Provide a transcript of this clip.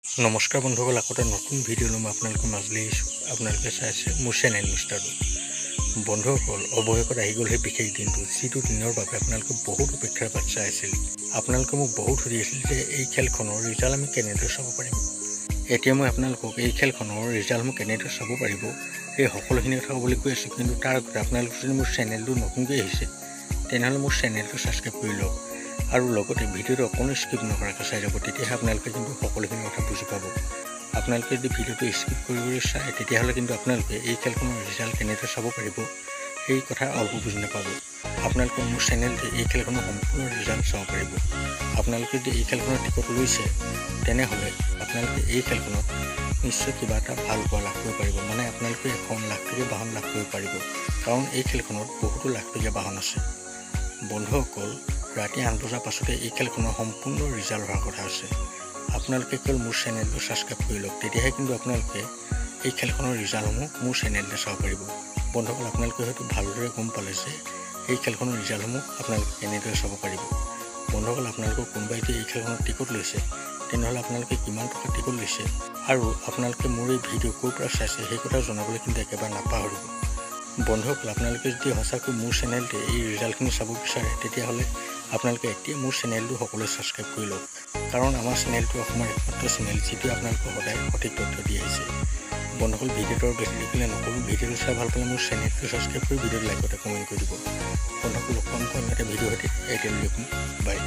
নমস্কাৰ বন্ধুসকল, আকৌ এটা নতুন ভিডিঅ' লৈ মই আপোনালোকৰ মাজলৈ আহিছোঁ। আপোনালোকে চাইছে মোৰ চেনেল নিষ্ঠাটো। বন্ধুসকল, অৱশেষত আহি গ'ল সেই বিশেষ দিনটো, যিটো দিনৰ বাবে আপোনালোকে বহুত অপেক্ষাৰ বাট চাই আছিল। আপোনালোকে মোক বহুত সুধি আছিল যে এই খেলখনৰ ৰিজাল্ট আমি কেনেদৰে চাব পাৰিম। এতিয়া মই আপোনালোকক এই খেলখনৰ ৰিজাল্টসমূহ কেনেদৰে চাব পাৰিব সেই সকলোখিনি কথা ক'বলৈ কৈ আছোঁ। কিন্তু তাৰ আগতে আপোনালোকে যদি মোৰ চেনেলটো নতুনকৈ আহিছে তেনেহ'লে মোৰ চেনেলটো ছাবস্ক্ৰাইব কৰি লওক আৰু লগতে ভিডিঅ'টো অকণো স্কিপ নকৰাকৈ চাই যাব। তেতিয়াহে আপোনালোকে কিন্তু সকলোখিনি কথা বুজি পাব। আপোনালোকে যদি ভিডিঅ'টো স্কিপ কৰিবলৈ চায় তেতিয়াহ'লে কিন্তু আপোনালোকে এই খেলখনৰ ৰিজাল্ট কেনেদৰে চাব পাৰিব সেই কথা অলপ বুজি নাপাব। আপোনালোকে মোৰ চেনেলতে এই খেলখনৰ সম্পূৰ্ণ ৰিজাল্ট চাব পাৰিব। আপোনালোকে যদি এই খেলখনৰ টিকট লৈছে তেনেহ'লে আপোনালোকে এই খেলখনত নিশ্চয় কিবা এটা ভাল পোৱা লাভ কৰিব পাৰিব। মানে আপোনালোকে এখন লাখটকীয়া বাহন লাভ কৰিব পাৰিব, কাৰণ এই খেলখনত বহুতো লাখটকীয়া বাহন আছে। বন্ধুসকল, ৰাতি 8 বজাৰ পাছতে এই খেলখনৰ সম্পূৰ্ণ ৰিজাল্ট হোৱাৰ কথা আছে। আপোনালোকে কেৱল মোৰ চেনেলটো ছাবস্ক্ৰাইব কৰি লওক, তেতিয়াহে কিন্তু আপোনালোকে এই খেলখনৰ ৰিজাল্টসমূহ মোৰ চেনেলতে চাব পাৰিব। বন্ধুসকল, আপোনালোকে হয়তো ভালদৰে গম পালে যে এই খেলখনৰ ৰিজাল্টসমূহ আপোনালোকে কেনেদৰে চাব পাৰিব। বন্ধুসকল, আপোনালোকৰ কোনোবাই যদি এই খেলখনৰ টিকট লৈছে তেনেহ'লে আপোনালোকে কিমান টকা টিকট লৈছে আৰু আপোনালোকে মোৰ এই ভিডিঅ' ক'ৰ পৰা চাইছে সেই কথা জনাবলৈ কিন্তু একেবাৰে নাপাহৰিব। বন্ধুসকল, আপোনালোকে যদি সঁচাকৈ মোৰ চেনেলতে এই ৰিজাল্টখিনি চাব বিচাৰে তেতিয়াহ'লে আপোনালোকে এতিয়া মোৰ চেনেলটো সকলোৱে ছাবস্ক্ৰাইব কৰি লওক, কাৰণ আমাৰ চেনেলটো অসমৰ একমাত্ৰ চেনেল যিটোৱে আপোনালোকক সদায় সঠিক তথ্য দি আহিছে। বন্ধুসকল, ভিডিঅ'টো আৰু বেছি দেখিলে নকৰোঁ। ভিডিঅ'টো চাই ভাল পালে মোৰ চেনেলটো ছাবস্ক্ৰাইব কৰি ভিডিঅ'টো লাইক এটা কমেণ্ট কৰি দিব। বন্ধুসকল, লগ পাম এটা ভিডিঅ' সৈতে। এতিয়া বাই।